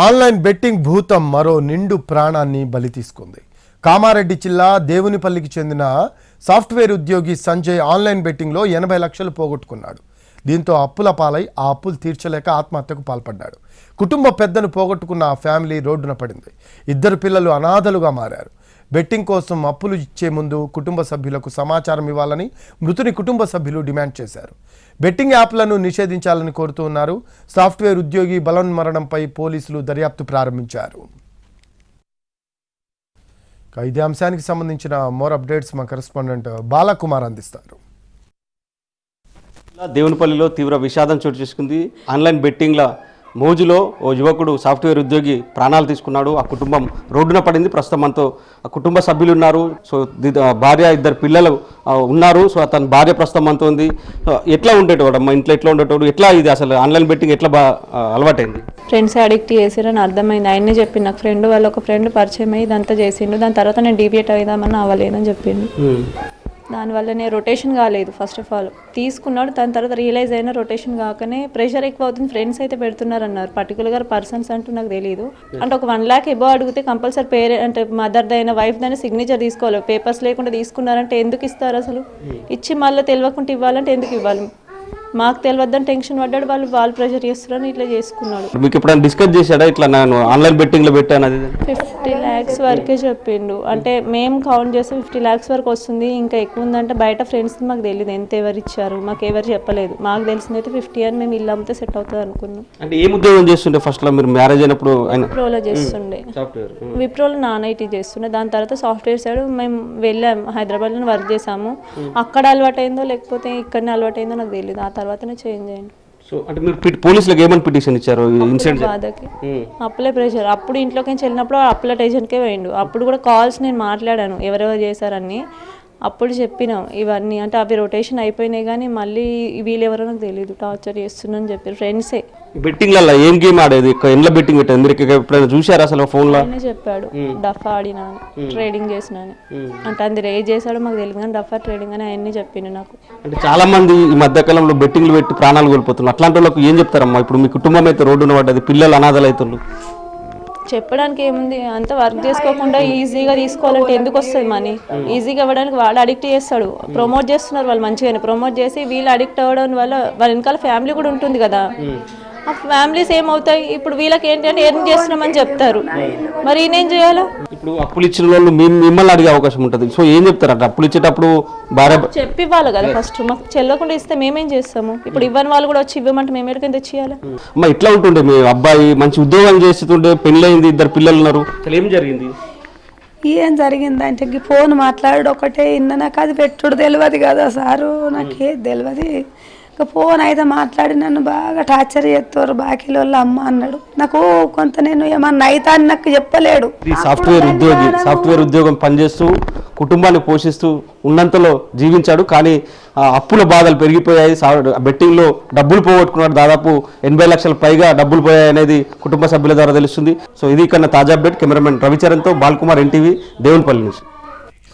Online betting భూతం మరో నిండు ప్రాణాన్ని బలి తీసుకుంది. కామారెడ్డి జిల్లా దేవునిపల్లికి చెందిన సాఫ్ట్వేర్ ఉద్యోగి సంజయ్ ఆన్లైన్ బెట్టింగ్లో 80 లక్షలు పోగొట్టుకున్నాడు. దీంతో అప్పుల పాలై ఆ అప్పులు తీర్చలేక ఆత్మహత్యకు పాల్పడ్డాడు. కుటుంబ పెద్దను పోగొట్టుకున్న ఆ ఫ్యామిలీ రోడ్డున పడింది. 2 పిల్లలు అనాథలుగా మారారు. బెట్టింగ్ కోసం అప్పులు ఇచ్చే ముందు కుటుంబ సభ్యులకు సమాచారం ఇవ్వాలని మృతుని కుటుంబ సభ్యులు డిమాండ్ చేశారు. బెట్టింగ్ యాప్లను నిషేధించాలని కోరుతున్నారు. సాఫ్ట్వేర్ ఉద్యోగి బలవన్మరణంపై పోలీసులు దర్యాప్తు ప్రారంభించారు. ఇదే అంశానికి సంబంధించిన మోర్ అప్డేట్స్ మా కరెస్పాండెంట్ బాలకుమార్ అందిస్తారు. దేవునిపల్లిలో తీవ్ర విషాదం చోటు చేసుకుంది. ఆన్లైన్ బెట్టింగ్ల మోజులో ఓ యువకుడు సాఫ్ట్వేర్ ఉద్యోగి ప్రాణాలు తీసుకున్నాడు. ఆ కుటుంబం రోడ్డున పడింది. ప్రస్తుతం మనతో ఆ కుటుంబ సభ్యులు ఉన్నారు. సో భార్య 2 పిల్లలు ఉన్నారు. సో అతని భార్య ప్రస్తుతం మనతో ఉంది. ఎట్లా ఉండేటోడు మా ఇంట్లో ఎట్లా ఉండేటోడు, ఎట్లా ఇది అసలు ఆన్లైన్ బెట్టింగ్ ఎట్లా అలవాటైంది? ఫ్రెండ్స్ అడిక్ట్ చేసిరని అర్థమైంది. ఆయనే చెప్పింది. నాకు ఫ్రెండ్ వాళ్ళ ఒక ఫ్రెండ్ పరిచయం అయ్యి ఇదంతా చేసిండు. దాని తర్వాత నేను డీవియేట్ అవుదామని అవ్వలేనని చెప్పిండు. దానివల్ల నేను రొటేషన్ కాలేదు. ఫస్ట్ ఆఫ్ ఆల్ తీసుకున్నాడు. దాని తర్వాత రియలైజ్ అయినా రొటేషన్ కాకనే ప్రెషర్ ఎక్కువ అవుతుంది. ఫ్రెండ్స్ అయితే పెడుతున్నారు అన్నారు. పర్టికులర్గా పర్సన్స్ అంటూ నాకు తెలియదు. అంటే ఒక 1 lakh ఎబో అడిగితే కంపల్సరీ పేరెంట్ అంటే మదర్ దైనా వైఫ్ దైనా సిగ్నేచర్ తీసుకోవాలి. పేపర్స్ లేకుండా తీసుకున్నారంటే ఎందుకు ఇస్తారు? అసలు ఇచ్చి మళ్ళీ తెలియకుండా ఇవ్వాలంటే ఎందుకు ఇవ్వాలి? మాకు తెలియద్దని టెన్షన్ పడ్డాడు. వాళ్ళు ప్రెషర్ చేస్తున్నారని ఇట్లా చేసుకున్నాడు. మీకు ఎప్పుడైనా డిస్కస్ చేశాడా ఇట్లా నేను ఆన్లైన్ బెట్టింగ్లో పెట్టాను? అది 50 lakhs వరకే చెప్పిండు. అంటే మేము కౌంట్ చేస్తే 50 lakhs వరకు వస్తుంది. ఇంకా ఎక్కువ ఉందంటే బయట ఫ్రెండ్స్ మాకు తెలియదు ఎంత ఎవరు ఇచ్చారు, మాకు ఎవరు చెప్పలేదు. మాకు తెలిసింది అయితే 50 అని మేము ఇల్లు అమ్మితే సెట్ అవుతుంది అనుకున్నాం. అంటే ఏం ఉద్యోగం చేస్తుండే ఫస్ట్లో మీరు మ్యారేజ్ అయినప్పుడు? విప్రోలో చేస్తుండే. విప్రోలో నాన్ ఐటీ చేస్తుండే. దాని తర్వాత సాఫ్ట్వేర్ సైడ్ మేము వెళ్ళాము. హైదరాబాద్లో వర్క్ చేసాము. అక్కడ అలవాటైందో లేకపోతే ఇక్కడనే అలవాటైందో నాకు తెలియదు. ఆ తర్వాతనే చేంజ్ అయ్యింది. సో అంటే మీరు పోలీసులకు ఏమని పిటిషన్ ఇచ్చారు? ఇన్సిడెంట్ బాధకి అప్పులే ప్రెషర్. అప్పుడు ఇంట్లోకి వెళ్ళినప్పుడు అప్పుల టెన్షన్కే పోయిండు. అప్పుడు కూడా కాల్స్ నేను మాట్లాడాను ఎవరెవరు చేశారని. అప్పుడు చెప్పినాం ఇవన్నీ. అంటే అవి రొటేషన్ అయిపోయినాయి కానీ మళ్ళీ వీళ్ళెవరో నాకు తెలియదు. టార్చర్ చేస్తున్నాను చెప్పారు ఫ్రెండ్సే. బెట్టింగ్లలో ఏం గేమ్ ఆడేది? ఎండ్ల బెట్టింగ్ పెట్టారు మీరు ఎప్పుడైనా చూసారు అసలు ఫోన్లో? చెప్పాడు డఫా ఆడినా ట్రేడింగ్ చేసినా అంటే అది ఏ చేశాడో మాకు తెలియదు కానీ డఫా ట్రేడింగ్ అని అవన్నీ చెప్పిండు నాకు. అంటే చాలా మంది ఈ మధ్యకాలంలో బెట్టింగ్లు పెట్టి ప్రాణాలు కోల్పోతున్నారు. అట్లాంటి వాళ్ళకి ఏం చెప్తారమ్మా? ఇప్పుడు మీ కుటుంబం అయితే రోడ్డున పడ్డది, పిల్లలు అనాథలు అవుతున్నారు. చెప్పడానికి ఏముంది? అంత వర్క్ చేసుకోకుండా ఈజీగా తీసుకోవాలంటే ఎందుకు వస్తుంది మనీ? ఈజీగా ఇవ్వడానికి వాడు అడిక్ట్ చేస్తాడు. ప్రమోట్ చేస్తున్నారు వాళ్ళు మంచిగానే. ప్రమోట్ చేసి వీళ్ళు అడిక్ట్ అవ్వడం వల్ల వాళ్ళ వెనకాల ఫ్యామిలీ కూడా ఉంటుంది కదా. ఆ ఫ్యామిలీస్ ఏమవుతాయి? ఇప్పుడు వీళ్ళకి ఏంటంటే ఏం చేస్తున్నామని చెప్తారు. మరి ఈయనేం చేయాలా? ఇప్పుడు అప్పులు ఇచ్చిన వాళ్ళు మిమ్మల్ని అడిగే అవకాశం ఉంటుంది. సో ఏం చెప్తారంట? అప్పులు ఇచ్చేటప్పుడు భార్య చెప్పి ఇవ్వాలి కదా ఫస్ట్. మాకు చెల్లకుండా ఇస్తే మేమేం చేస్తాము? ఇప్పుడు ఇవ్వని వాళ్ళు కూడా వచ్చి ఇవ్వమంటే మేము ఎక్కడికైనా తెచ్చియాలి. అమ్మా ఇట్లా ఉంటుండే మీ అబ్బాయి మంచి ఉద్యోగం చేస్తుంటే పెళ్ళయింది, 2 పిల్లలు ఉన్నారు. అసలు ఏం జరిగింది? ఏం జరిగిందంటే ఫోన్ మాట్లాడు ఒకటే ఇన్న. నాకు అది పెట్టుడు తెలియదు కదా సారు, నాకే తెలియదు. ఇంకా ఫోన్ అయితే మాట్లాడి నన్ను బాగా టార్చర్ చేస్తారు. బాకీల వాళ్ళ అమ్మ అన్నాడు. నాకు కొంత నేను ఏమన్నా అయితే అని నాకు చెప్పలేడు. సాఫ్ట్వేర్ ఉద్యోగం పనిచేస్తూ కుటుంబాన్ని పోషిస్తూ ఉన్నంతలో జీవించాడు. కానీ అప్పుల బాధలు పెరిగిపోయాయి. బెట్టింగ్లో డబ్బులు పోగొట్టుకున్నాడు. దాదాపు 80 లక్షల పైగా డబ్బులు పోయాయి అనేది కుటుంబ సభ్యుల ద్వారా తెలుస్తుంది. సో ఇది కన్నా తాజా అప్డేట్. కెమెరామెన్ రవిచరణ్తో బాలకుమార్, NTV, దేవునిపల్లి నుంచి.